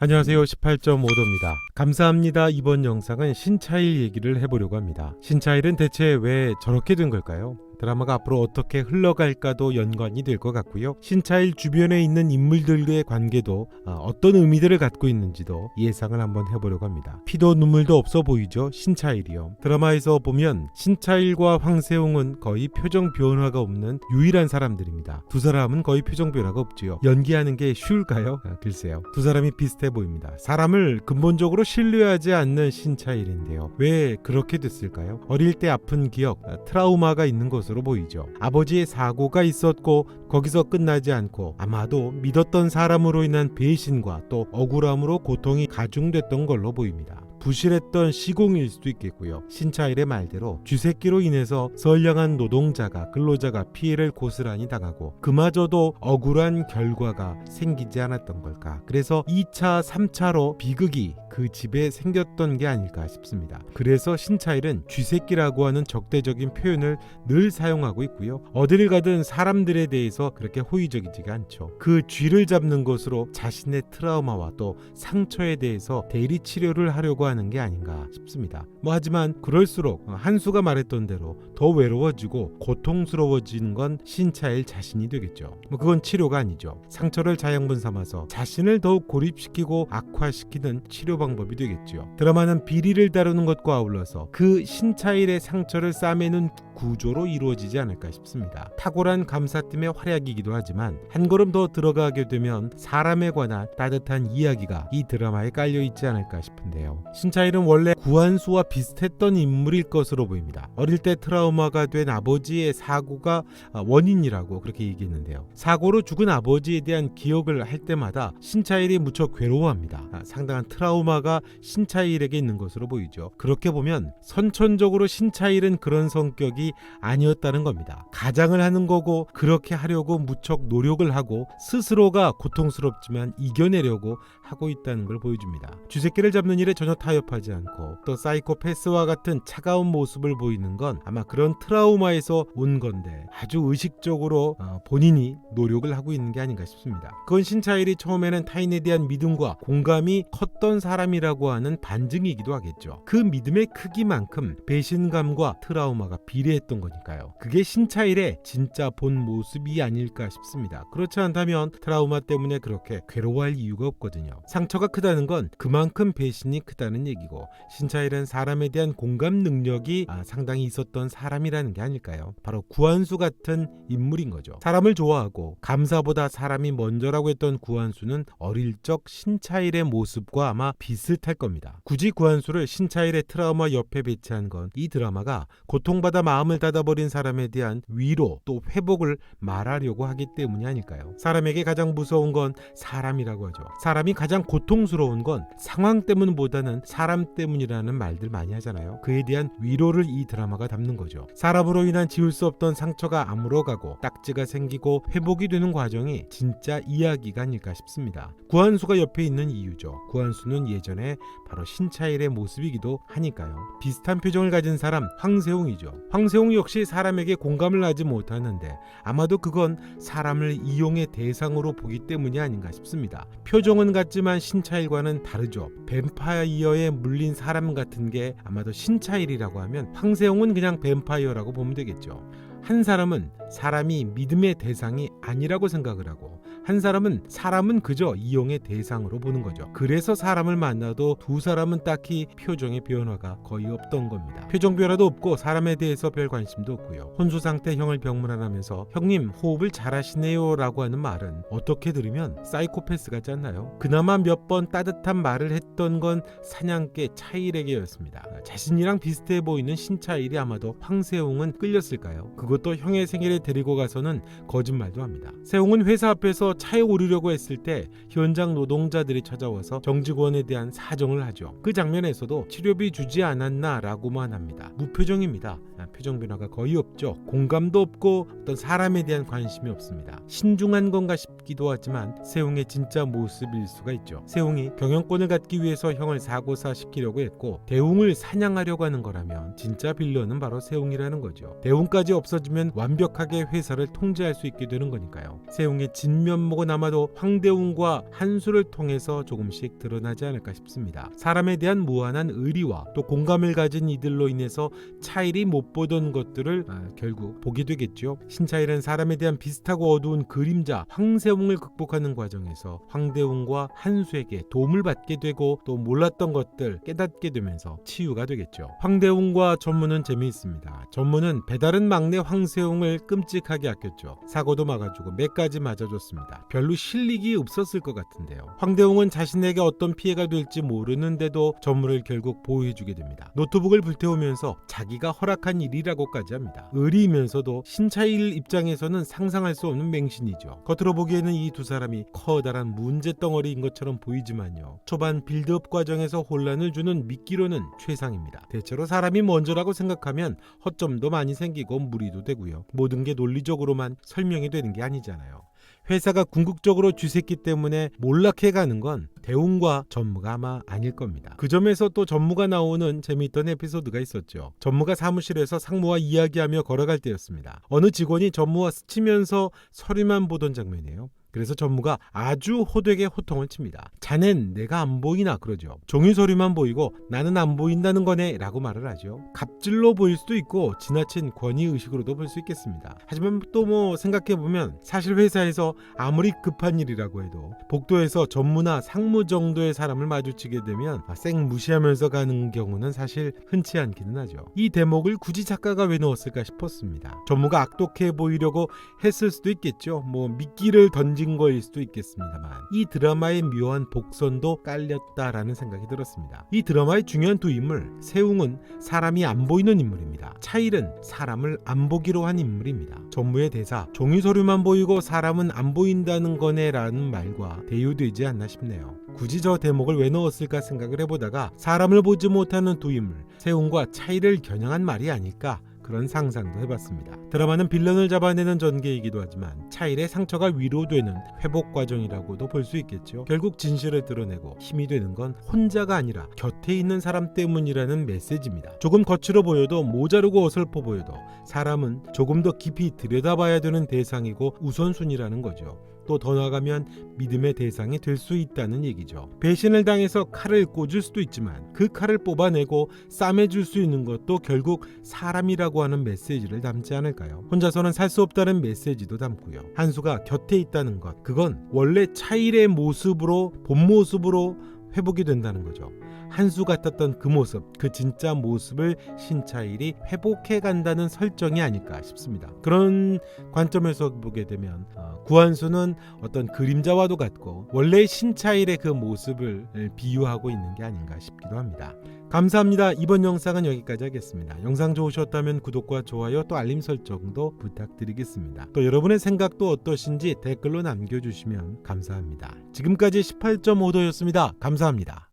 안녕하세요. 18.5도입니다. 감사합니다. 이번 영상은 신차일 얘기를 해보려고 합니다. 신차일은 대체 왜 저렇게 된 걸까요? 드라마가 앞으로 어떻게 흘러갈까도 연관이 될 것 같고요. 신차일 주변에 있는 인물들과의 관계도 어떤 의미들을 갖고 있는지도 예상을 한번 해보려고 합니다. 피도 눈물도 없어 보이죠? 신차일이요. 드라마에서 보면 신차일과 황세웅은 거의 표정 변화가 없는 유일한 사람들입니다. 두 사람은 거의 표정 변화가 없지요. 연기하는 게 쉬울까요? 글쎄요. 두 사람이 비슷해 보입니다. 사람을 근본적으로 신뢰하지 않는 신차일인데요. 왜 그렇게 됐을까요? 어릴 때 아픈 기억, 트라우마가 있는 것으로 보이죠. 아버지의 사고가 있었고 거기서 끝나지 않고 아마도 믿었던 사람으로 인한 배신과 또 억울함으로 고통이 가중됐던 걸로 보입니다. 부실했던 시공일 수도 있겠고요. 신차일의 말대로 쥐새끼로 인해서 선량한 노동자가 근로자가 피해를 고스란히 당하고 그마저도 억울한 결과가 생기지 않았던 걸까. 그래서 2차, 3차로 비극이 그 집에 생겼던 게 아닐까 싶습니다. 그래서 신차일은 쥐새끼라고 하는 적대적인 표현을 늘 사용하고 있고요. 어디를 가든 사람들에 대해서 그렇게 호의적이지가 않죠. 그 쥐를 잡는 것으로 자신의 트라우마와 또 상처에 대해서 대리 치료를 하려고 하는 게 아닌가 싶습니다. 하지만 그럴수록 한수가 말했던 대로 더 외로워지고 고통스러워지는 건 신차일 자신이 되겠죠. 그건 치료가 아니죠. 상처를 자양분 삼아서 자신을 더욱 고립시키고 악화시키는 치료 방법이 되겠죠. 드라마는 비리를 다루는 것과 아울러서 그 신차일의 상처를 싸매는 구조로 이루어지지 않을까 싶습니다. 탁월한 감사팀의 활약이기도 하지만 한 걸음 더 들어가게 되면 사람에 관한 따뜻한 이야기가 이 드라마에 깔려 있지 않을까 싶은데요. 신차일은 원래 구한수와 비슷했던 인물일 것으로 보입니다. 어릴 때 트라우마가 된 아버지의 사고가 원인이라고 그렇게 얘기했는데요. 사고로 죽은 아버지에 대한 기억을 할 때마다 신차일이 무척 괴로워합니다. 상당한 트라우마가 신차일에게 있는 것으로 보이죠. 그렇게 보면 선천적으로 신차일은 그런 성격이 아니었다는 겁니다. 가장을 하는 거고 그렇게 하려고 무척 노력을 하고 스스로가 고통스럽지만 이겨내려고 하고 있다는 걸 보여줍니다. 쥐새끼를 잡는 일에 전혀 타협하지 않고 또 사이코패스와 같은 차가운 모습을 보이는 건 아마 그런 트라우마에서 온 건데 아주 의식적으로 본인이 노력을 하고 있는 게 아닌가 싶습니다. 그건 신차일이 처음에는 타인에 대한 믿음과 공감이 컸던 사람이라고 하는 반증이기도 하겠죠. 그 믿음의 크기만큼 배신감과 트라우마가 비례했던 거니까요. 그게 신차일의 진짜 본 모습이 아닐까 싶습니다. 그렇지 않다면 트라우마 때문에 그렇게 괴로워할 이유가 없거든요. 상처가 크다는 건 그만큼 배신이 크다는 얘기고 신차일은 사람에 대한 공감 능력이 상당히 있었던 사람이라는 게 아닐까요? 바로 구한수 같은 인물인 거죠. 사람을 좋아하고 감사보다 사람이 먼저라고 했던 구한수는 어릴 적 신차일의 모습과 아마 비슷할 겁니다. 굳이 구한수를 신차일의 트라우마 옆에 배치한 건 이 드라마가 고통받아 마음을 닫아버린 사람에 대한 위로 또 회복을 말하려고 하기 때문이 아닐까요? 사람에게 가장 무서운 건 사람이라고 하죠. 사람이 가장 고통스러운 건 상황 때문보다는 사람 때문이라는 말들 많이 하잖아요. 그에 대한 위로를 이 드라마가 담는 거죠. 사람으로 인한 지울 수 없던 상처가 아물어가고 딱지가 생기고 회복이 되는 과정이 진짜 이야기가 아닐까 싶습니다. 구한수가 옆에 있는 이유죠. 구한수는 예전에 바로 신차일의 모습이기도 하니까요. 비슷한 표정을 가진 사람 황세웅이죠. 황세웅 역시 사람에게 공감을 하지 못하는데 아마도 그건 사람을 이용의 대상으로 보기 때문이 아닌가 싶습니다. 표정은 같지만 신차일과는 다르죠. 뱀파이어에 물린 사람 같은 게 아마도 신차일이라고 하면 황세웅은 그냥 뱀파이어라고 보면 되겠죠. 한 사람은 사람이 믿음의 대상이 아니라고 생각을 하고 한 사람은 그저 이용의 대상으로 보는 거죠. 그래서 사람을 만나도 두 사람은 딱히 표정의 변화가 거의 없던 겁니다. 표정 변화도 없고 사람에 대해서 별 관심도 없고요. 혼수 상태 형을 병문안하면서 형님 호흡을 잘하시네요 라고 하는 말은 어떻게 들으면 사이코패스 같지 않나요? 그나마 몇 번 따뜻한 말을 했던 건 사냥개 차일에게였습니다. 자신이랑 비슷해 보이는 신차일이 아마도 황세웅은 끌렸을까요? 그것도 형의 생일에 데리고 가서는 거짓말도 합니다. 세웅은 회사 앞에서 차에 오르려고 했을 때 현장 노동자들이 찾아와서 정직원에 대한 사정을 하죠. 그 장면에서도 치료비 주지 않았나 라고만 합니다. 무표정입니다. 표정 변화가 거의 없죠. 공감도 없고 어떤 사람에 대한 관심이 없습니다. 신중한 건가 있기도 하지만 세웅의 진짜 모습일 수가 있죠. 세웅이 경영권을 갖기 위해서 형을 사고사시키려고 했고 대웅을 사냥하려고 하는 거라면 진짜 빌런은 바로 세웅이라는 거죠. 대웅까지 없어지면 완벽하게 회사를 통제할 수 있게 되는 거니까요. 세웅의 진면목은 아마도 황대웅과 한수를 통해서 조금씩 드러나지 않을까 싶습니다. 사람에 대한 무한한 의리와 또 공감을 가진 이들로 인해서 차일이 못 보던 것들을 결국 보게 되겠죠. 신차일은 사람에 대한 비슷하고 어두운 그림자 황세웅을 극복하는 과정에서 황대웅과 한수에게 도움을 받게 되고 또 몰랐던 것들 깨닫게 되면서 치유가 되겠죠. 황대웅과 전무는 재미있습니다. 전무는 배다른 막내 황세웅을 끔찍하게 아꼈죠. 사고도 막아주고 맥까지 맞아줬습니다. 별로 실력이 없었을 것 같은데요. 황대웅은 자신에게 어떤 피해가 될지 모르는데도 전무를 결국 보호해주게 됩니다. 노트북을 불태우면서 자기가 허락한 일이라고까지 합니다. 의리이면서도 신차일 입장에서는 상상할 수 없는 맹신이죠. 겉으로 보기에는 이 두 사람이 커다란 문제덩어리인 것처럼 보이지만요. 초반 빌드업 과정에서 혼란을 주는 미끼로는 최상입니다. 대체로 사람이 먼저라고 생각하면 허점도 많이 생기고 무리도 되고요. 모든 게 논리적으로만 설명이 되는 게 아니잖아요. 회사가 궁극적으로 쥐새끼 때문에 몰락해가는 건 대웅과 전무가 아마 아닐 겁니다. 그 점에서 또 전무가 나오는 재미있던 에피소드가 있었죠. 전무가 사무실에서 상무와 이야기하며 걸어갈 때였습니다. 어느 직원이 전무와 스치면서 서류만 보던 장면이에요. 그래서 전무가 아주 호되게 호통을 칩니다. 자넨 내가 안 보이나 그러죠. 종이 서류만 보이고 나는 안 보인다는 거네 라고 말을 하죠. 갑질로 보일 수도 있고 지나친 권위의식으로도 볼 수 있겠습니다. 하지만 또 생각해보면 사실 회사에서 아무리 급한 일이라고 해도 복도에서 전무나 상무 정도의 사람을 마주치게 되면 쌩 무시하면서 가는 경우는 사실 흔치 않기는 하죠. 이 대목을 굳이 작가가 왜 넣었을까 싶었습니다. 전무가 악독해 보이려고 했을 수도 있겠죠. 미끼를 던진 거일 수도 있겠습니다만 이 드라마의 묘한 복선도 깔렸다라는 생각이 들었습니다. 이 드라마의 중요한 두 인물, 세웅은 사람이 안 보이는 인물입니다. 차일은 사람을 안 보기로 한 인물입니다. 전무의 대사 종이 서류만 보이고 사람은 안 보인다는 거네 라는 말과 대유되지 않나 싶네요. 굳이 저 대목을 왜 넣었을까 생각을 해보다가 사람을 보지 못하는 두 인물 세웅과 차일을 겨냥한 말이 아닐까 그런 상상도 해봤습니다. 드라마는 빌런을 잡아내는 전개이기도 하지만 차일의 상처가 위로되는 회복 과정이라고도 볼 수 있겠죠. 결국 진실을 드러내고 힘이 되는 건 혼자가 아니라 곁에 있는 사람 때문이라는 메시지입니다. 조금 거칠어 보여도 모자르고 어설퍼 보여도 사람은 조금 더 깊이 들여다봐야 되는 대상이고 우선순위라는 거죠. 또 더 나아가면 믿음의 대상이 될 수 있다는 얘기죠. 배신을 당해서 칼을 꽂을 수도 있지만 그 칼을 뽑아내고 싸매줄 수 있는 것도 결국 사람이라고 하는 메시지를 담지 않을까요? 혼자서는 살 수 없다는 메시지도 담고요. 한수가 곁에 있다는 것, 그건 원래 차일의 모습으로 본 모습으로 회복이 된다는 거죠. 한수 같았던 그 모습, 그 진짜 모습을 신차일이 회복해 간다는 설정이 아닐까 싶습니다. 그런 관점에서 보게 되면 구한수는 어떤 그림자와도 같고 원래 신차일의 그 모습을 비유하고 있는 게 아닌가 싶기도 합니다. 감사합니다. 이번 영상은 여기까지 하겠습니다. 영상 좋으셨다면 구독과 좋아요 또 알림 설정도 부탁드리겠습니다. 또 여러분의 생각도 어떠신지 댓글로 남겨주시면 감사합니다. 지금까지 18.5도였습니다. 감사합니다.